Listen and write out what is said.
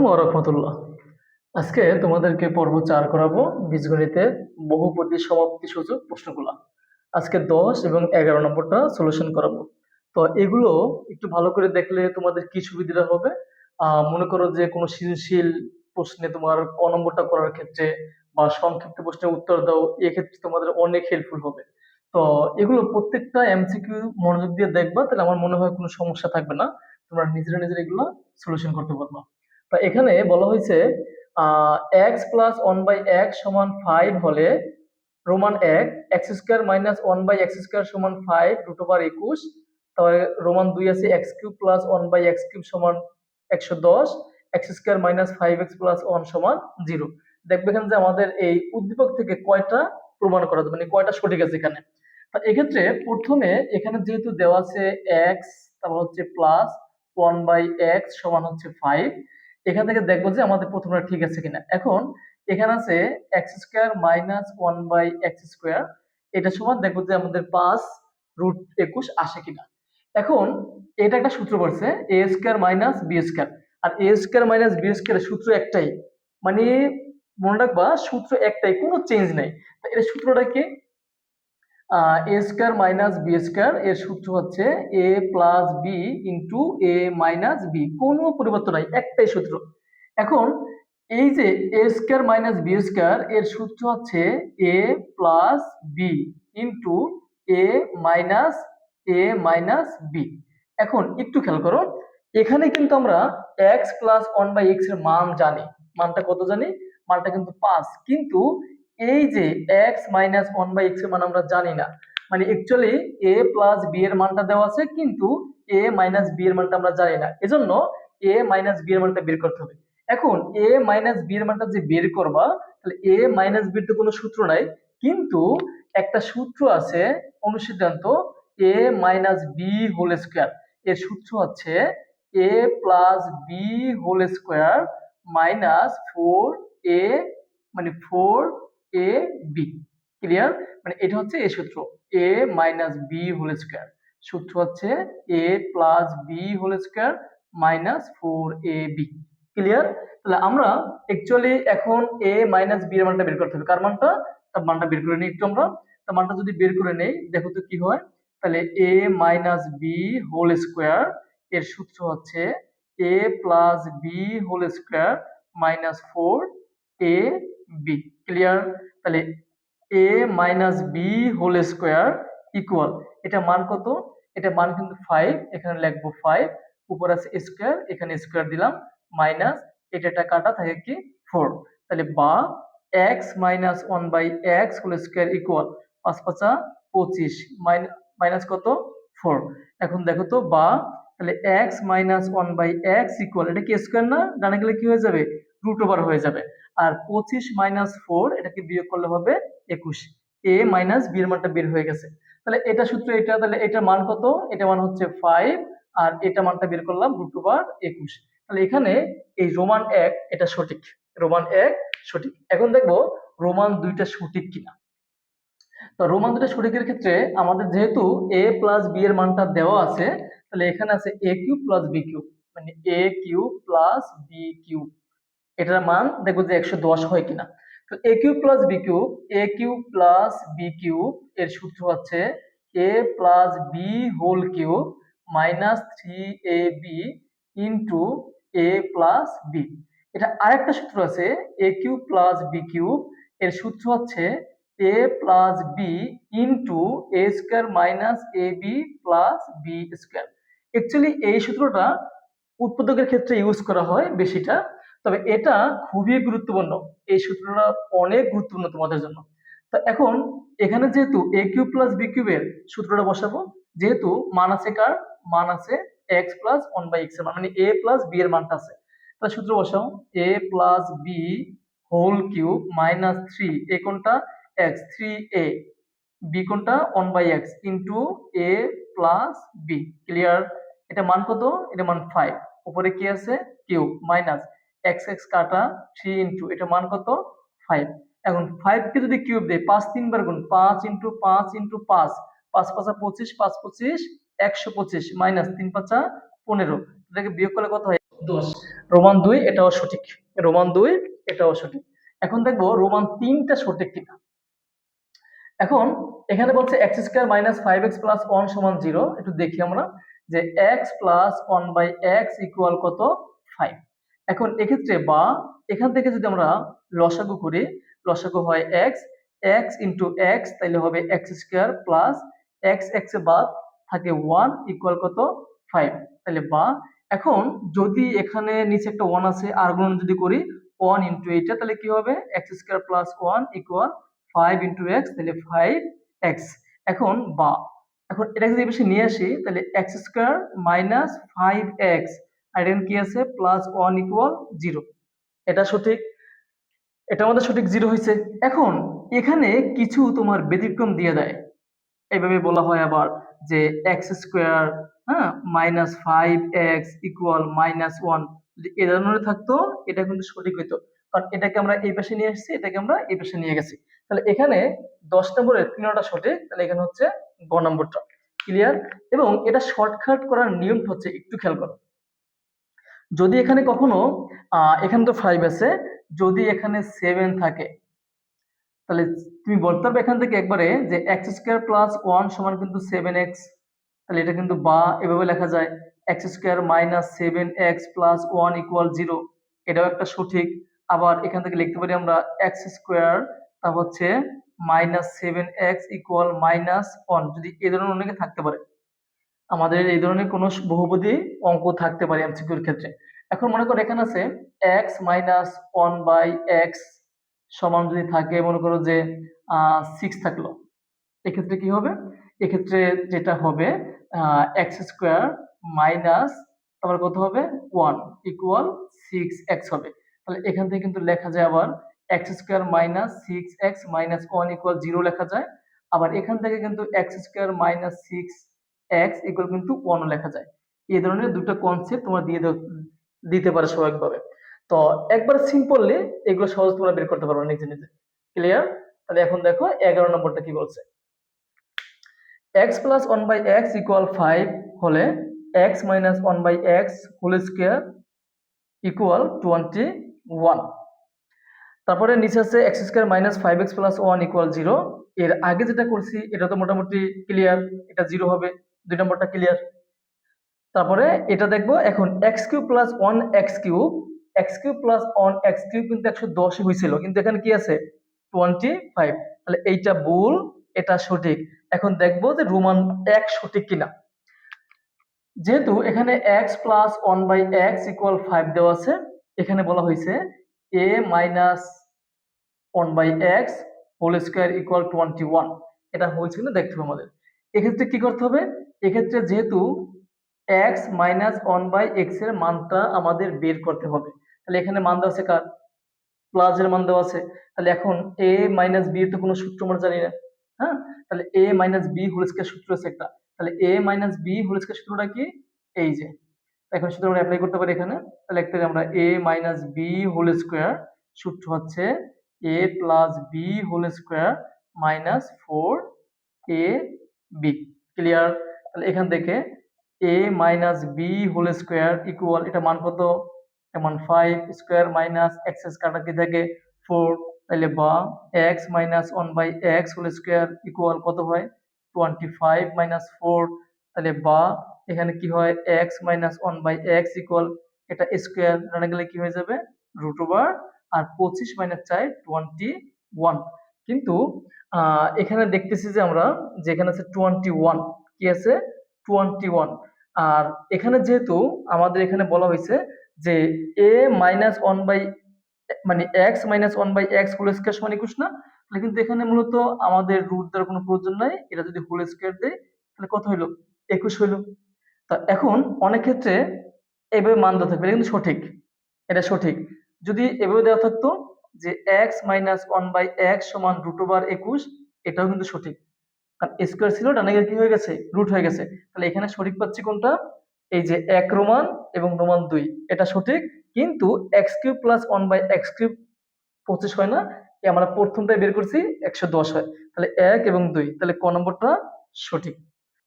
ওয়া রাহমাতুল্লাহ। আজকে তোমাদেরকে পর্ব ৪ করাবো বীজগণিতের বহুপদী সমাপ্তি সূচক প্রশ্নগুলা। আজকে ১০ এবং ১১ নম্বরটা সলিউশন করাবো। তো এগুলো একটু ভালো করে দেখলে তোমাদের কি সুবিধা হবে। মনে করো যে কোনো সৃজনশীল প্রশ্নে তোমার ক নম্বরটা করার ক্ষেত্রে বা সংক্ষিপ্ত প্রশ্নের উত্তর দাও, এক্ষেত্রে তোমাদের অনেক হেল্পফুল হবে। তো এগুলো প্রত্যেকটা এমসিকিউ মনোযোগ দিয়ে দেখবা, তাহলে আমার মনে হয় কোনো সমস্যা থাকবে না। তোমরা নিজেরা নিজেরা এগুলো সলিউশন করতে পারবা। তো এখানে বলা হয়েছে x plus one by x সমান ৫ হলে রোমান এক x square minus one by x square সমান ৫ √২১। তারপরে রোমান ২ আছে x cube plus one by x cube সমান ১১০, এক্স স্কোয়ার মাইনাস ৫x প্লাস 1 সমান 0। দেখবে এখানে যে আমাদের এই উদ্দীপক থেকে কয়টা প্রমাণ করা যাবে, মানে কয়টা সঠিক আছে এখানে। এক্ষেত্রে প্রথমে এখানে যেহেতু দেওয়া আছে এক্স, তারপর হচ্ছে প্লাস ওয়ান বাই এক্স সমান হচ্ছে 5, এখান থেকে দেখবো যে আমাদের প্রথমটা ঠিক আছে কিনা। এখন এখানে আছে x square minus one by x square, এটা সমান দেখবো যে আমাদের 5√21 আসে কিনা। এখন এটা একটা সূত্র পড়ছে এ স্কোয়ার মাইনাস বি স্কোয়ার, আর এ স্কোয়ার মাইনাস বি স্কোয়ারের সূত্র একটাই, মানে মনে রাখবা সূত্র একটাই, কোনো চেঞ্জ নেই। এর সূত্রটা কি? A square minus b square এর সূত্র হচ্ছে a plus b into a minus b, কোনো পরিবর্তন নাই, একটাই সূত্র। এখন এই যে a square minus b square এর সূত্র হচ্ছে a plus b into a minus b. এখন একটু খেয়াল করো, এখানে কিন্তু আমরা x plus one by x এর মান জানি। মানটা কত জানি? মানটা কিন্তু 5, কিন্তু এই যে x minus one by x এর মান আমরা জানি না। মানে অ্যাকচুয়ালি এ প্লাস বি এর মানটা দেওয়া আছে, কিন্তু এ মাইনাস বি এর মানটা আমরা জানি না, এজন্য এ মাইনাস বি এর মানটা বের করতে হবে। এখন এ মাইনাস বি এর মানটা যে বের করবা, তাহলে এ মাইনাস বি এর তো কোনো সূত্র নাই, কিন্তু একটা সূত্র আছে অনুসিদ্ধান্ত a minus B whole square. এর সূত্র হচ্ছে a plus B whole square minus 4a, মানে 4ab। ক্লিয়ার? মানে এটা হচ্ছে এই সূত্র a minus B whole square, সূত্র হচ্ছে a plus B whole square minus 4ab। Clear? তাহলে আমরা অ্যাকচুয়ালি এখন a মাইনাস বি এর মানটা বের করতে হবে। কার মানটা? তার মানটা বের করে নিই একটু আমরা। তার মানটা যদি বের করে নেই, দেখো তো কি হয়। তাহলে a minus B whole square এর সূত্র হচ্ছে a plus B whole square minus 4ab। Clear? তাহলে a minus B whole square equal, এটা মান কত? এটা মান কিন্তু 5, এখানে লিখবো 5, উপর আছে স্কোয়ার, এখানে স্কোয়ার দিলাম, মাইনাস এটা কাটা থাকে কি 4। তাহলে বা x minus one by x whole square equal 5 5 25 minus কত 4। এখন দেখো তো বা, তাহলে x minus one by x equal, এটা কি স্কোয়ার না, ডানে গেলে কি হয়ে যাবে? √ওভার হয়ে যাবে। আর 25 মাইনাস 4 এটাকে বিয়োগ করলে হবে 21। এ মাইনাস বি এর মানটা বের হয়ে গেছে। তাহলে এটা সূত্র এটা, তাহলে এটা মান কত? এটা মান হচ্ছে 5, আর এটা মানটা বের করলাম √21। তাহলে এখানে এই রোমান 1 এটা সঠিক, রোমান 1 সঠিক। এখন দেখবো রোমান 2টা সঠিক কিনা। তো রোমান 2টা সঠিকের ক্ষেত্রে আমাদের যেহেতু a প্লাস বি এর মানটা দেওয়া আছে, তাহলে এখানে আছে a cube plus b cube, মানে a cube plus b cube, এটার মান দেখবো যে 110 হয় কিনা। তো a cube plus b cube, a cube plus b cube এর সূত্র হচ্ছে a plus B whole cube minus 3ab into a plus b. এটা আরেকটা সূত্র আছে a cube plus b cube, এর সূত্র হচ্ছে a plus b into a square minus ab plus b square. Actually এই সূত্রটা উৎপাদকের ক্ষেত্রে ইউজ করা হয় বেশিটা, তবে এটা খুবই গুরুত্বপূর্ণ, এই সূত্রটা অনেক গুরুত্বপূর্ণ তোমাদের জন্য। তো এখন এখানে যেহেতু a কিউব প্লাস বি কিউবের সূত্রটা বসাবো, যেহেতু মান আছে কার? মান আছে x plus one by x এর মান, মানে a প্লাস বি এর মানটা আছে। তাহলে সূত্র বসাও a plus B whole cube minus 3, a কোনটা? এক্স, 3a, বি কোনটা? One by x into a plus b. Clear? এটা মান কত? এটা মান 5, উপরে কি আছে? কিউব, মাইনাস এক্স এক্স কাটা 3 ইন্টু এটা মান কত? 5। এখন 5 কে যদি কিউব দেই, 5 3 বার গুণ, 5 ইন্টু 5 ইন্টু 5, 5 5 25, 5 25 125 মাইনাস 3 5 15, এটাকে বিয়োগ করলে কত হয়? রোমান 2 এটাও সঠিক, রোমান 2 এটাও সঠিক। এখন দেখবো রোমান 3টা সঠিক কিনা। এখন এখানে বলছে x square minus 5x plus 1 সমান 0। একটু দেখি আমরা যে x plus 1 by x equal কত 5। এখন এক্ষেত্রে বা এখান থেকে যদি আমরা লসাগু করি, লসাগু হয় x, x ইন্টু x তাহলে হবে x square plus x x এ বাদ থাকে 1 ইকুয়াল কত 5। তাহলে বা এখন যদি এখানে নিচে একটা 1 আছে আর গুণন যদি করি 1 ইন্টু এটা তাহলে কি হবে x square plus 1 equal 5 into x তাহলে 5x। এখন বা এখন এটা যদি এই পাশে নিয়ে আসি তাহলে x স্কয়ার মাইনাস 5x আর এখানে কি আছে প্লাস 1 ইকুয়াল 0। এটা সঠিক, এটা আমাদের সঠিক 0 হয়েছে। এখন এখানে কিছু তোমার ব্যতিক্রম দিয়ে দেয়, এইভাবে বলা হয় আবার যে x স্কয়ার হ্যাঁ মাইনাস 5x ইকুয়াল মাইনাস 1। যদি এ ধরনের থাকতো এটা কিন্তু সঠিক হইতো, কারণ এটাকে আমরা এই পাশে নিয়ে এসেছি, এটাকে আমরা এই পাশে নিয়ে গেছি। তাহলে এখানে 10 নম্বরের 3টা সঠিক, তাহলে এখানে হচ্ছে গ নম্বরটা। ক্লিয়ার? এবং এটা শর্টকাট করার নিয়মটা হচ্ছে একটু খেয়াল করো। যদি এখানে কখনো এখানে তো 5 আছে, যদি এখানে 7 থাকে তাহলে তুমি বলতে পারবে এখান থেকে একবারে যে x স্কয়ার প্লাস 1 সমান কিন্তু 7x। তাহলে এটা কিন্তু বা এভাবে লেখা যায় x square minus 7x plus 1 equal 0। এটাও একটা সঠিক। আবার এখান থেকে লিখতে পারি আমরা x স্কয়ার তা হচ্ছে মাইনাস 7x ইকুয়াল মাইনাস 1। যদি এই ধরনের অনেকে থাকতে পারে, আমাদের এই ধরনের কোনো বহুপদী অঙ্ক থাকতে পারে এমসিকিউর ক্ষেত্রে। এখন মনে করো এখানে আছে x মাইনাস 1 বাই x সমান যদি থাকে মনে করো যে 6 থাকলো, এক্ষেত্রে কি হবে? এক্ষেত্রে যেটা হবে এক্স স্কোয়ার মাইনাস তারপর কত হবে 1 ইকুয়াল 6x হবে। তাহলে এখান থেকে কিন্তু লেখা যায় আবার x square minus 6x minus 1 equal 0 লেখা যায়। আবার এখান থেকে কিন্তু x square minus 6x equal কিন্তু 1 লেখা যায়। এই ধরনের দুটো কনসেপ্ট তোমরা দিতে পারো স্বাভাবিকভাবে। তো একবার সিম্পলি এগুলো সহজ তোমরা বের করতে পারবে নিজে নিজে। ক্লিয়ার? তাহলে এখন দেখো 11 নম্বরটা কি বলছে। x plus 1 by x equal 5 হলে x minus 1 by x whole square equal 21। তারপরে নিচে আছে x square minus 5x plus 1 equal 0। এর আগে যেটা করছি এটা তো মোটামুটি ক্লিয়ার, এটা 0 হবে। 2 নম্বরটা ক্লিয়ার। তারপরে এটা দেখবো এখন x cube plus 1x cube, x cube plus 1x cube কিন্তু 110 হয়েছিল, কিন্তু এখানে কি আছে 25। তাহলে এইটা ভুল, এটা সঠিক। এখন দেখবো যে রোমান 1 সঠিক কিনা। যেহেতু এখানে x plus 1 by x equal 5 দেওয়া আছে, এখানে বলা হয়েছে a minus 1 by x whole square equal 21। এটা হয়েছে কিনা দেখতে হবে আমাদের। এক্ষেত্রে কি করতে হবে? এক্ষেত্রে যেহেতু x মাইনাস 1 বাই x এর মানটা আমাদের বের করতে হবে, তাহলে এখানে মান দেওয়া আছে কার? প্লাস এর মান দেওয়া আছে। তাহলে এখন a মাইনাস b এর তো কোনো সূত্র আমরা জানি না, হ্যাঁ? তাহলে a minus b whole square সূত্র আছে একটা। তাহলে a minus b whole square সূত্রটা কি? এই যে এখন সূত্র আমরা অ্যাপ্লাই করতে পারি এখানে। তাহলে লিখতে পারি আমরা a minus b whole square সূত্র হচ্ছে a plus b whole square minus 4ab। Clear? তাহলে এখান থেকে a minus b whole square equal এটা মান কত? এমন 5 স্কয়ার মাইনাস x কাটা কি থাকে 4। তাহলে বা x minus 1 by x whole square equal কত হয় 25 মাইনাস 4। তাহলে বা এখানে কি হয় x minus 1 by x equal এটা স্কয়ার রাখা গেলে কি হয়ে যাবে রুট ওভার আর 25 মাইনাস 4 21। কিন্তু এখানে দেখতেছি যে আমরা যেখানে আছে 21 কি আছে 21। আর এখানে যেহেতু আমাদের এখানে বলা হয়েছে যে a মাইনাস 1 বাই মানে x minus 1 by x whole square সমান 21 না, তাহলে কিন্তু এখানে মূলত আমাদের রুট দেওয়ার কোনো প্রয়োজন নাই। এটা যদি হোল স্কয়ার দেই তাহলে কত হইলো 21 হইলো। তা এখন অনেক ক্ষেত্রে এইভাবে মান দেওয়া থাকবে, এটা কিন্তু সঠিক, এটা সঠিক। যদি এভাবে দেওয়া থাকতো যে x মাইনাস 1 বাই x সমান রুট ওভার 21, এটাও কিন্তু সঠিক, কারণ স্কয়ার ছিল ডানে গিয়ে কি হয়ে গেছে রুট হয়ে গেছে। তাহলে এখানে সঠিক পাচ্ছি কোনটা? এই যে 1 রোমান এবং রোমান 2 এটা সঠিক। কিন্তু x cube plus 1 by x cube 25 হয় না, আমরা প্রথমটাই বের করছি 110 হয়। তাহলে 1 এবং 2 তাহলে ক নম্বরটা সঠিক।